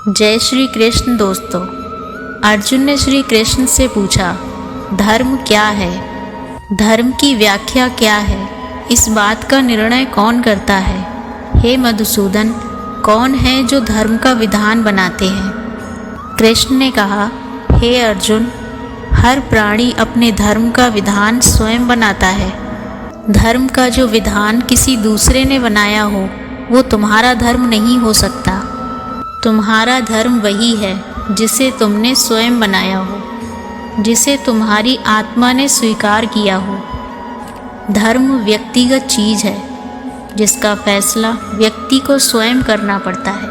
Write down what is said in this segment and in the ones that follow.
जय श्री कृष्ण। दोस्तों, अर्जुन ने श्री कृष्ण से पूछा, धर्म क्या है? धर्म की व्याख्या क्या है? इस बात का निर्णय कौन करता है? हे मधुसूदन, कौन है जो धर्म का विधान बनाते हैं? कृष्ण ने कहा, हे अर्जुन, हर प्राणी अपने धर्म का विधान स्वयं बनाता है। धर्म का जो विधान किसी दूसरे ने बनाया हो, वो तुम्हारा धर्म नहीं हो सकता। तुम्हारा धर्म वही है जिसे तुमने स्वयं बनाया हो, जिसे तुम्हारी आत्मा ने स्वीकार किया हो। धर्म व्यक्तिगत चीज़ है, जिसका फैसला व्यक्ति को स्वयं करना पड़ता है।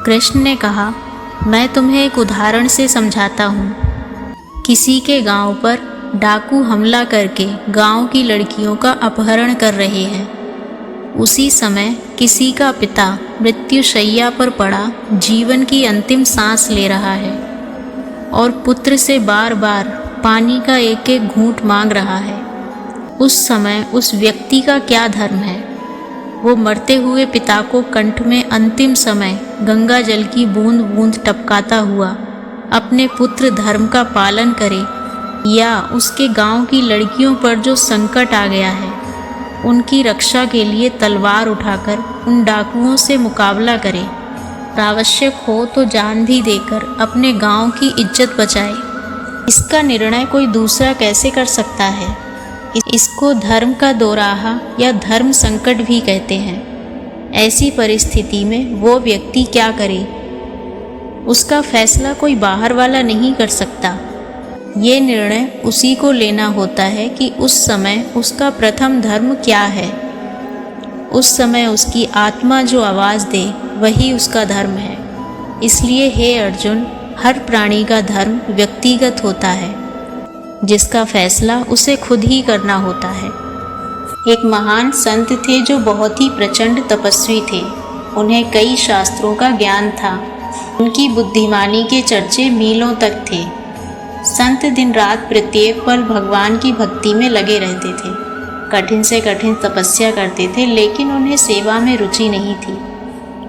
कृष्ण ने कहा, मैं तुम्हें एक उदाहरण से समझाता हूँ। किसी के गांव पर डाकू हमला करके गांव की लड़कियों का अपहरण कर रहे हैं। उसी समय किसी का पिता मृत्युशैया पर पड़ा जीवन की अंतिम सांस ले रहा है और पुत्र से बार बार पानी का एक एक घूंट मांग रहा है। उस समय उस व्यक्ति का क्या धर्म है? वो मरते हुए पिता को कंठ में अंतिम समय गंगा जल की बूंद बूंद टपकाता हुआ अपने पुत्र धर्म का पालन करे, या उसके गांव की लड़कियों पर जो संकट आ गया है उनकी रक्षा के लिए तलवार उठाकर उन डाकुओं से मुकाबला करे, आवश्यक हो तो जान भी देकर अपने गांव की इज्जत बचाए। इसका निर्णय कोई दूसरा कैसे कर सकता है? इसको धर्म का दोराहा या धर्म संकट भी कहते हैं। ऐसी परिस्थिति में वो व्यक्ति क्या करे? उसका फैसला कोई बाहर वाला नहीं कर सकता। ये निर्णय उसी को लेना होता है कि उस समय उसका प्रथम धर्म क्या है। उस समय उसकी आत्मा जो आवाज़ दे वही उसका धर्म है। इसलिए हे अर्जुन, हर प्राणी का धर्म व्यक्तिगत होता है, जिसका फैसला उसे खुद ही करना होता है। एक महान संत थे जो बहुत ही प्रचंड तपस्वी थे। उन्हें कई शास्त्रों का ज्ञान था। उनकी बुद्धिमानी के चर्चे मीलों तक थे। संत दिन रात प्रत्येक पल भगवान की भक्ति में लगे रहते थे। कठिन से कठिन तपस्या करते थे, लेकिन उन्हें सेवा में रुचि नहीं थी।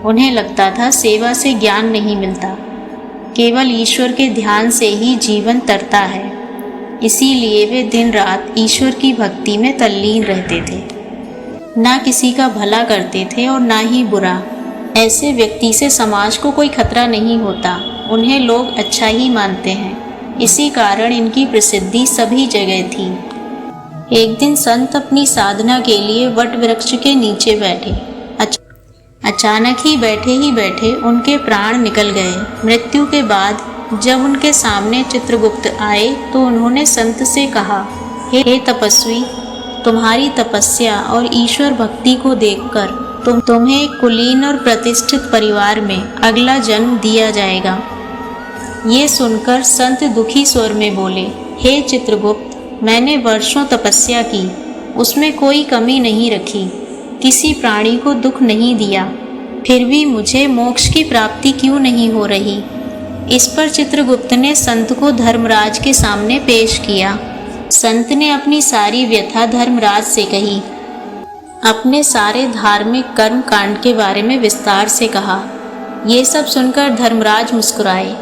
उन्हें लगता था सेवा से ज्ञान नहीं मिलता, केवल ईश्वर के ध्यान से ही जीवन तरता है। इसीलिए वे दिन रात ईश्वर की भक्ति में तल्लीन रहते थे। ना किसी का भला करते थे और ना ही बुरा। ऐसे व्यक्ति से समाज को कोई खतरा नहीं होता। उन्हें लोग अच्छा ही मानते हैं। इसी कारण इनकी प्रसिद्धि सभी जगह थी। एक दिन संत अपनी साधना के लिए वट वृक्ष के नीचे बैठे। अचानक ही बैठे उनके प्राण निकल गए। मृत्यु के बाद जब उनके सामने चित्रगुप्त आए तो उन्होंने संत से कहा, हे तपस्वी, तुम्हारी तपस्या और ईश्वर भक्ति को देखकर तुम्हें एक कुलीन और प्रतिष्ठित परिवार में अगला जन्म दिया जाएगा। ये सुनकर संत दुखी स्वर में बोले, हे चित्रगुप्त, मैंने वर्षों तपस्या की, उसमें कोई कमी नहीं रखी, किसी प्राणी को दुख नहीं दिया, फिर भी मुझे मोक्ष की प्राप्ति क्यों नहीं हो रही? इस पर चित्रगुप्त ने संत को धर्मराज के सामने पेश किया। संत ने अपनी सारी व्यथा धर्मराज से कही। अपने सारे धार्मिक कर्म कांड के बारे में विस्तार से कहा। ये सब सुनकर धर्मराज मुस्कुराए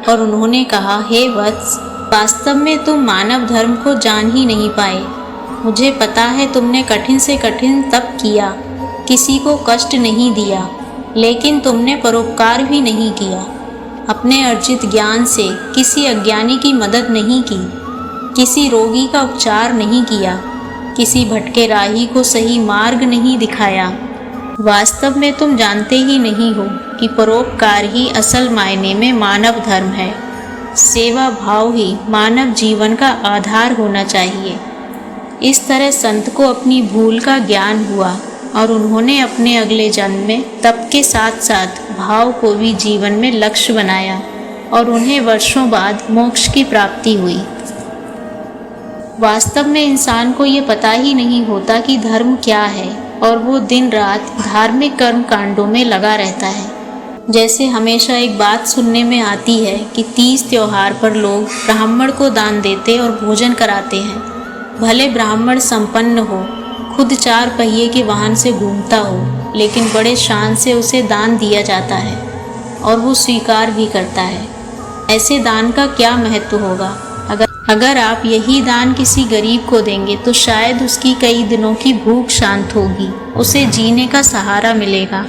और उन्होंने कहा, हे वत्स, वास्तव में तुम मानव धर्म को जान ही नहीं पाए। मुझे पता है तुमने कठिन से कठिन तप किया, किसी को कष्ट नहीं दिया, लेकिन तुमने परोपकार भी नहीं किया। अपने अर्जित ज्ञान से किसी अज्ञानी की मदद नहीं की, किसी रोगी का उपचार नहीं किया, किसी भटके राही को सही मार्ग नहीं दिखाया। वास्तव में तुम जानते ही नहीं हो कि परोपकार ही असल मायने में मानव धर्म है। सेवा भाव ही मानव जीवन का आधार होना चाहिए। इस तरह संत को अपनी भूल का ज्ञान हुआ और उन्होंने अपने अगले जन्म में तप के साथ साथ भाव को भी जीवन में लक्ष्य बनाया और उन्हें वर्षों बाद मोक्ष की प्राप्ति हुई। वास्तव में इंसान को ये पता ही नहीं होता कि धर्म क्या है और वो दिन रात धार्मिक कर्म कांडों में लगा रहता है। जैसे हमेशा एक बात सुनने में आती है कि तीज त्योहार पर लोग ब्राह्मण को दान देते और भोजन कराते हैं। भले ब्राह्मण संपन्न हो, खुद 4 पहिए के वाहन से घूमता हो, लेकिन बड़े शान से उसे दान दिया जाता है। और वो स्वीकार भी करता है। ऐसे दान का क्या महत्व होगा। अगर आप यही दान किसी गरीब को देंगे तो शायद उसकी कई दिनों की भूख शांत होगी, उसे जीने का सहारा मिलेगा।